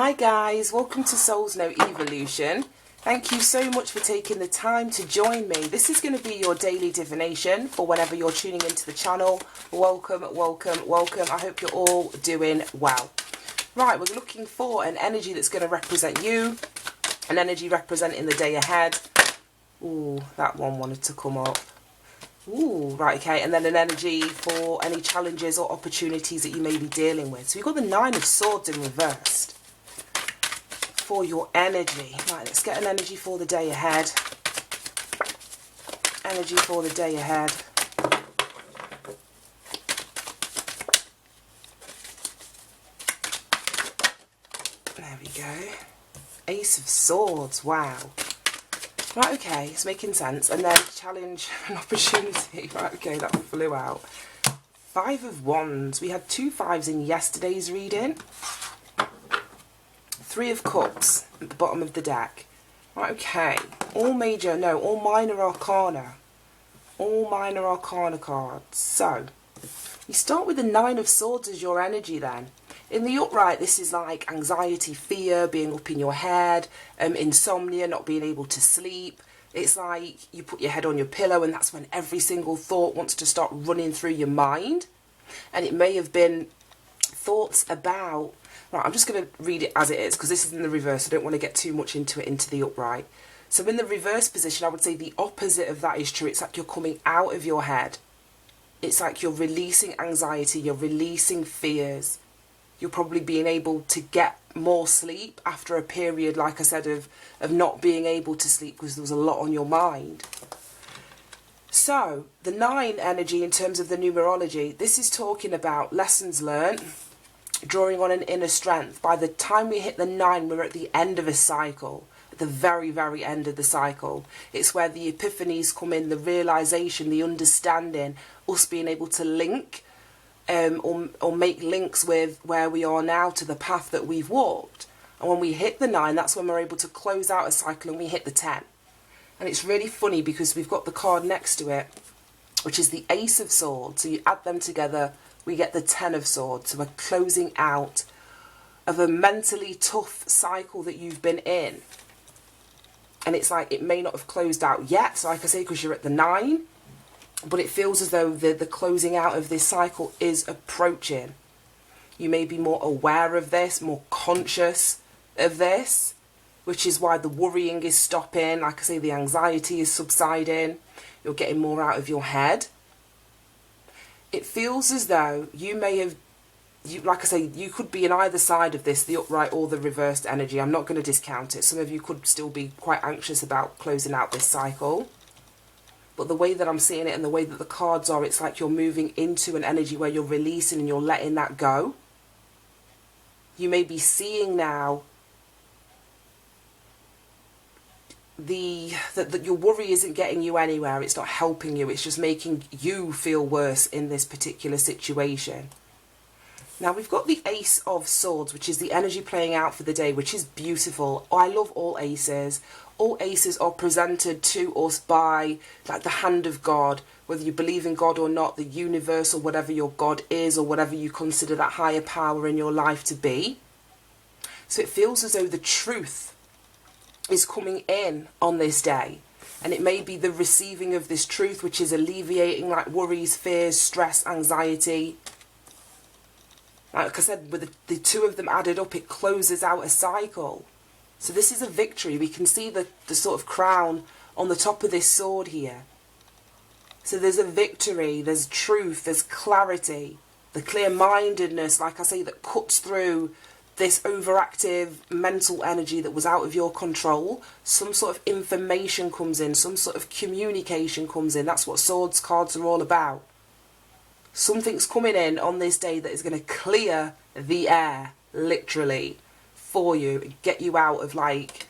Hi guys, welcome to Soul's No Evolution. Thank you so much for taking the time to join me. This is going to be your daily divination for whenever you're tuning into the channel. Welcome, welcome, welcome. I hope you're all doing well. Right, we're looking for an energy that's going to represent you, an energy representing the day ahead. Ooh, that one wanted to come up. Ooh, right, okay, and then an energy for any challenges or opportunities that you may be dealing with. So we've got the Nine of Swords in reversed for your energy. Right, let's get an energy for the day ahead. Energy for the day ahead. There we go. Ace of Swords, wow. Right, okay, it's making sense. And then challenge and opportunity. Right, okay, that one flew out. Five of Wands. We had 2 5s in yesterday's reading. 3 of Cups at the bottom of the deck. Right, okay. All minor arcana. All minor arcana cards. So, you start with the 9 of Swords as your energy then. In the upright, this is like anxiety, fear, being up in your head, insomnia, not being able to sleep. It's like you put your head on your pillow and that's when every single thought wants to start running through your mind. And it may have been thoughts about... Right, I'm just going to read it as it is because this is in the reverse. I don't want to get too much into it into the upright. So in the reverse position, I would say the opposite of that is true. It's like you're coming out of your head. It's like you're releasing anxiety, you're releasing fears. You're probably being able to get more sleep after a period, like I said, of not being able to sleep because there was a lot on your mind. So, the 9 energy in terms of the numerology, this is talking about lessons learned, drawing on an inner strength. By the time we hit the 9, we're at the end of a cycle, at the very, very end of the cycle. It's where the epiphanies come in, the realisation, the understanding, us being able to link or make links with where we are now to the path that we've walked. And when we hit the 9, that's when we're able to close out a cycle and we hit the 10. And it's really funny because we've got the card next to it, which is the Ace of Swords. So you add them together, we get the 10 of Swords. So we're closing out of a mentally tough cycle that you've been in. And it's like it may not have closed out yet, so like I say, because you're at the 9. But it feels as though the closing out of this cycle is approaching. You may be more aware of this, more conscious of this, which is why the worrying is stopping. Like I say, the anxiety is subsiding. You're getting more out of your head. It feels as though you may have, like I say, you could be in either side of this, the upright or the reversed energy. I'm not going to discount it. Some of you could still be quite anxious about closing out this cycle. But the way that I'm seeing it and the way that the cards are, it's like you're moving into an energy where you're releasing and you're letting that go. You may be seeing now that your worry isn't getting you anywhere. It's not helping you. It's just making you feel worse in this particular situation. Now we've got the Ace of Swords, which is the energy playing out for the day, which is beautiful. I love all aces. All aces are presented to us by like the hand of God, whether you believe in God or not, the universe or whatever your God is or whatever you consider that higher power in your life to be. So it feels as though the truth is coming in on this day. And it may be the receiving of this truth, which is alleviating like worries, fears, stress, anxiety. Like I said, with the 2 of them added up, it closes out a cycle. So this is a victory. We can see the sort of crown on the top of this sword here. So there's a victory, there's truth, there's clarity, the clear-mindedness, like I say, that cuts through this overactive mental energy that was out of your control. Some sort of information comes in, some sort of communication comes in. That's what swords cards are all about. Something's coming in on this day that is going to clear the air, literally, for you and get you out of like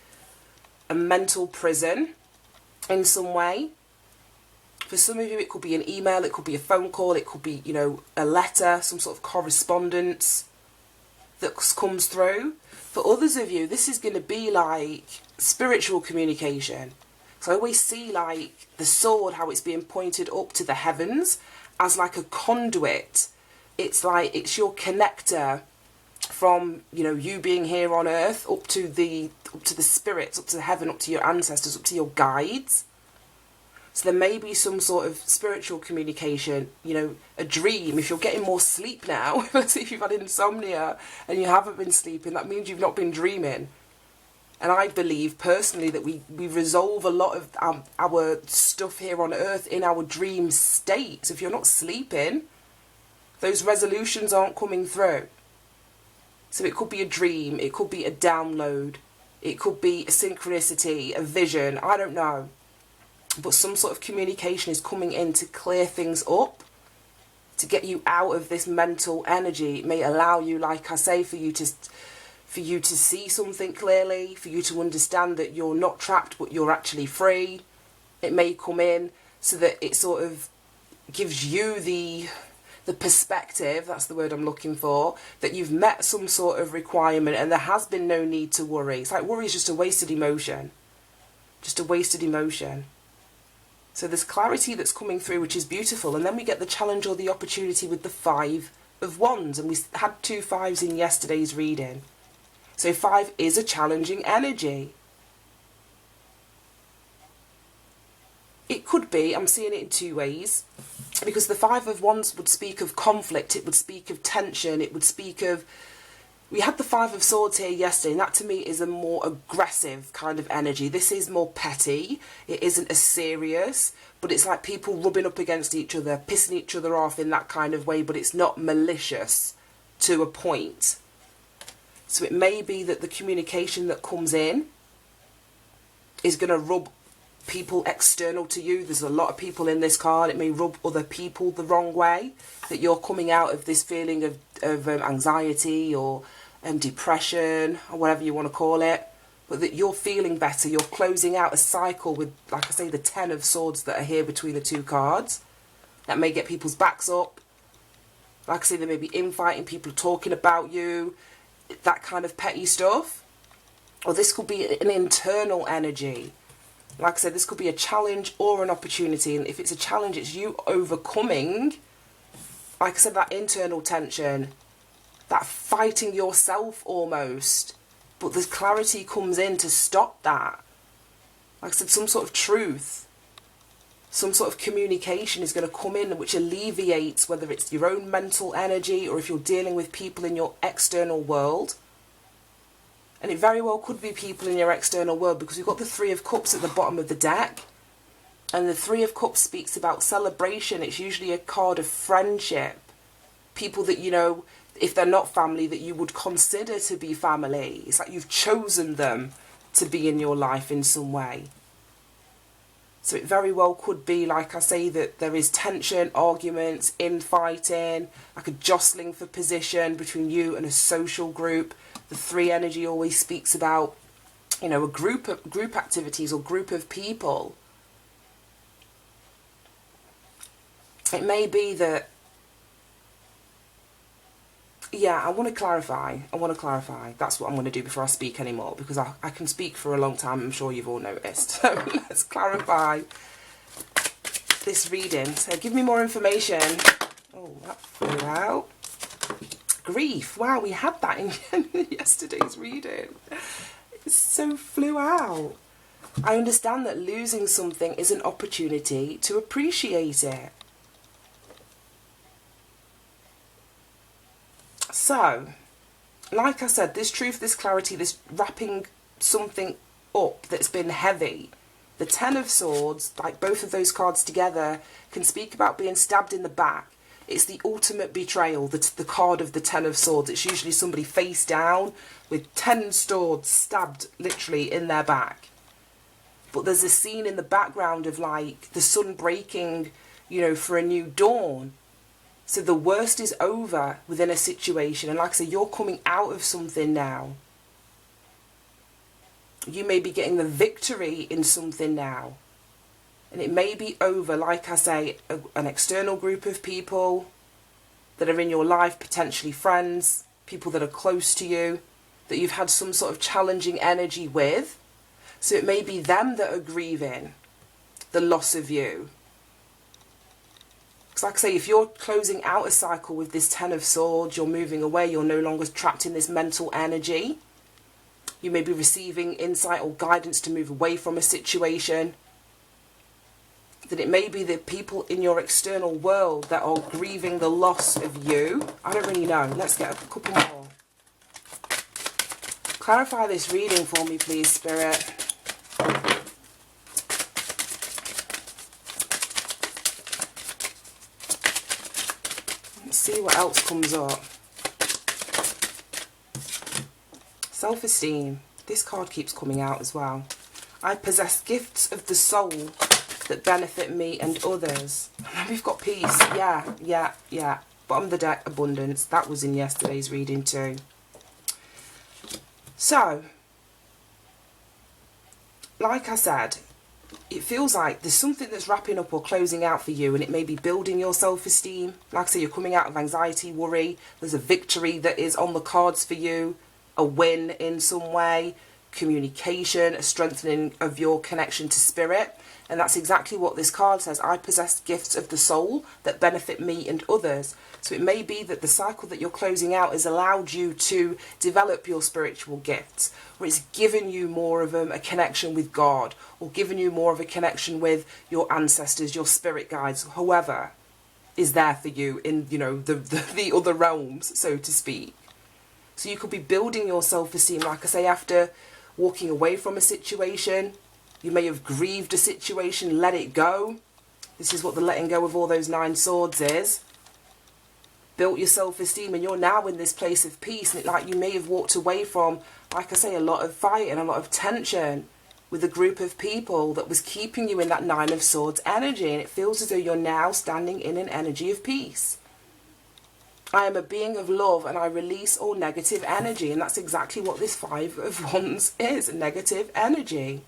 a mental prison in some way. For some of you, it could be an email, it could be a phone call, it could be, you know, a letter, some sort of correspondence that comes through. For others of you, this is going to be like spiritual communication. So I always see like the sword, how it's being pointed up to the heavens as like a conduit. It's like it's your connector from, you know, you being here on earth up to the spirits, up to heaven, up to your ancestors, up to your guides. So there may be some sort of spiritual communication, you know, a dream. If you're getting more sleep now, let's say if you've had insomnia and you haven't been sleeping, that means you've not been dreaming. And I believe personally that we resolve a lot of our stuff here on earth in our dream state. So if you're not sleeping, those resolutions aren't coming through. So it could be a dream, it could be a download, it could be a synchronicity, a vision, I don't know. But some sort of communication is coming in to clear things up, to get you out of this mental energy. It may allow you, like I say, for you to see something clearly, for you to understand that you're not trapped but you're actually free. It may come in so that it sort of gives you the perspective, that's the word I'm looking for, that you've met some sort of requirement and there has been no need to worry. It's like worry is just a wasted emotion. Just a wasted emotion. So there's clarity that's coming through, which is beautiful. And then we get the challenge or the opportunity with the 5 of Wands. And we had 2 5s in yesterday's reading. So 5 is a challenging energy. It could be, I'm seeing it in 2 ways, because the 5 of Wands would speak of conflict, it would speak of tension, it would speak of... We had the 5 of Swords here yesterday, and that to me is a more aggressive kind of energy. This is more petty, it isn't as serious, but it's like people rubbing up against each other, pissing each other off in that kind of way, but it's not malicious to a point. So it may be that the communication that comes in is going to rub people external to you. There's a lot of people in this card. It may rub other people the wrong way, that you're coming out of this feeling of anxiety or depression or whatever you want to call it, but that you're feeling better. You're closing out a cycle with, like I say, the 10 of Swords that are here between the 2 cards. That may get people's backs up. Like I say, there may be infighting, people talking about you, that kind of petty stuff. Or this could be an internal energy. Like I said, this could be a challenge or an opportunity. And if it's a challenge, it's you overcoming, like I said, that internal tension, that fighting yourself almost. But the clarity comes in to stop that. Like I said, some sort of truth, some sort of communication is going to come in which alleviates, whether it's your own mental energy or if you're dealing with people in your external world. And it very well could be people in your external world, because you've got the 3 of Cups at the bottom of the deck. And the 3 of Cups speaks about celebration. It's usually a card of friendship. People that, you know, if they're not family, that you would consider to be family. It's like you've chosen them to be in your life in some way. So it very well could be, like I say, that there is tension, arguments, infighting, like a jostling for position between you and a social group. The 3 energy always speaks about, you know, a group activities or group of people. It may be that, yeah, I want to clarify. That's what I'm going to do before I speak anymore, because I can speak for a long time, I'm sure you've all noticed. So let's clarify this reading. So give me more information. Oh, that flew out. Grief. Wow, we had that in yesterday's reading. It so flew out. I understand that losing something is an opportunity to appreciate it. So, like I said, this truth, this clarity, this wrapping something up that's been heavy. The 10 of Swords, like both of those cards together, can speak about being stabbed in the back. It's the ultimate betrayal, the card of the 10 of Swords. It's usually somebody face down with 10 swords stabbed literally in their back. But there's a scene in the background of like the sun breaking, you know, for a new dawn. So the worst is over within a situation. And like I say, you're coming out of something now. You may be getting the victory in something now. And it may be over, like I say, an external group of people that are in your life, potentially friends, people that are close to you, that you've had some sort of challenging energy with. So it may be them that are grieving the loss of you. Because like I say, if you're closing out a cycle with this Ten of Swords, you're moving away, you're no longer trapped in this mental energy. You may be receiving insight or guidance to move away from a situation. That it may be the people in your external world that are grieving the loss of you. I don't really know. Let's get a couple more. Clarify this reading for me, please, Spirit. Let's see what else comes up. Self-esteem. This card keeps coming out as well. I possess gifts of the soul that benefit me and others. And then we've got peace. Yeah. Bottom of the deck, abundance. That was in yesterday's reading too. So, like I said, it feels like there's something that's wrapping up or closing out for you, and it may be building your self-esteem. Like I say, you're coming out of anxiety, worry. There's a victory that is on the cards for you, a win in some way, communication, a strengthening of your connection to spirit. And that's exactly what this card says. I possess gifts of the soul that benefit me and others. So it may be that the cycle that you're closing out has allowed you to develop your spiritual gifts, or it's given you more of a connection with God, or given you more of a connection with your ancestors, your spirit guides, whoever is there for you in, you know, the other realms, so to speak. So you could be building your self-esteem, like I say, after walking away from a situation. You may have grieved a situation, let it go. This is what the letting go of all those 9 swords is. Built your self-esteem, and you're now in this place of peace. And like you may have walked away from, like I say, a lot of fight and a lot of tension with a group of people that was keeping you in that 9 of Swords energy. And it feels as though you're now standing in an energy of peace. I am a being of love, and I release all negative energy. And that's exactly what this 5 of Wands is, negative energy.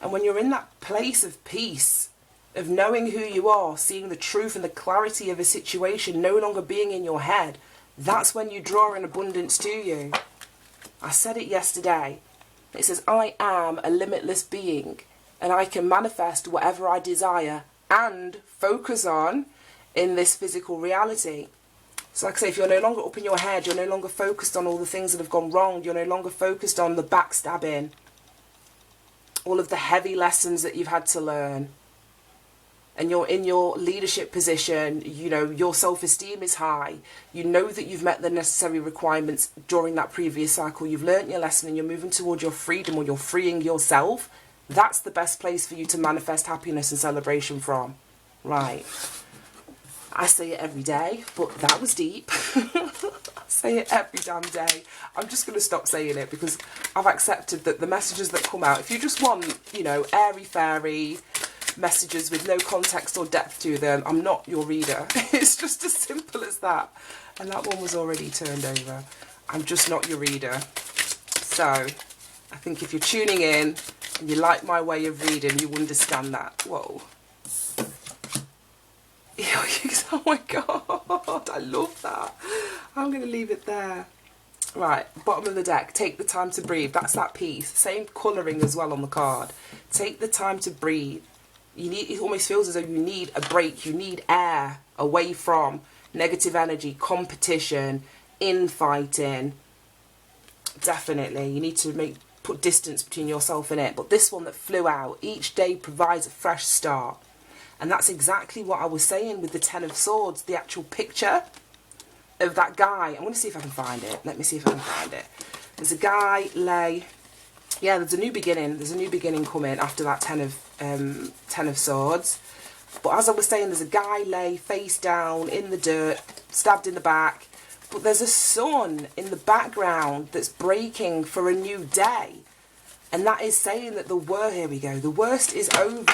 And when you're in that place of peace, of knowing who you are, seeing the truth and the clarity of a situation, no longer being in your head, that's when you draw in abundance to you. I said it yesterday. It says, I am a limitless being, and I can manifest whatever I desire and focus on in this physical reality. So like I say, if you're no longer up in your head, you're no longer focused on all the things that have gone wrong, you're no longer focused on the backstabbing, all of the heavy lessons that you've had to learn, and you're in your leadership position, you know, your self-esteem is high, you know that you've met the necessary requirements during that previous cycle, you've learnt your lesson, and you're moving toward your freedom, or you're freeing yourself, that's the best place for you to manifest happiness and celebration from. Right. I say it every day, but that was deep. I say it every damn day. I'm just going to stop saying it, because I've accepted that the messages that come out, if you just want, you know, airy-fairy messages with no context or depth to them, I'm not your reader. It's just as simple as that. And that one was already turned over. I'm just not your reader. So I think if you're tuning in and you like my way of reading, you understand that. Whoa. Oh my God, I love that. I'm going to leave it there. Right, bottom of the deck, take the time to breathe. That's that piece. Same colouring as well on the card. Take the time to breathe. You need, it almost feels as though you need a break. You need air away from negative energy, competition, infighting. Definitely, you need to put distance between yourself and it. But this one that flew out, each day provides a fresh start. And that's exactly what I was saying with the 10 of Swords, the actual picture of that guy. I'm going to see if I can find it. Let me see if I can find it. There's a guy yeah, there's a new beginning. There's a new beginning coming after that 10 of Swords. But as I was saying, there's a guy lay face down in the dirt, stabbed in the back. But there's a sun in the background that's breaking for a new day. And that is saying that here we go, the worst is over.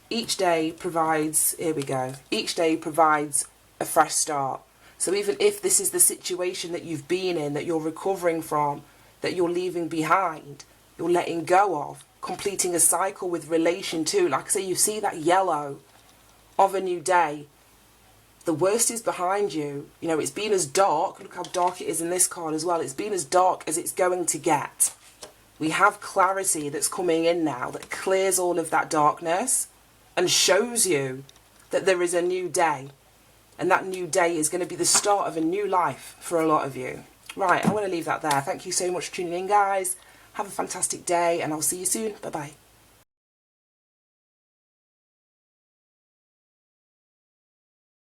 Each day provides, here we go, each day provides a fresh start. So even if this is the situation that you've been in, that you're recovering from, that you're leaving behind, you're letting go of, completing a cycle with relation to, like I say, you see that yellow of a new day. The worst is behind you. You know, it's been as dark, look how dark it is in this card as well, it's been as dark as it's going to get. We have clarity that's coming in now that clears all of that darkness. and shows you that there is a new day. And that new day is going to be the start of a new life for a lot of you. Right, I'm going to leave that there. Thank you so much for tuning in, guys. Have a fantastic day, and I'll see you soon. Bye-bye.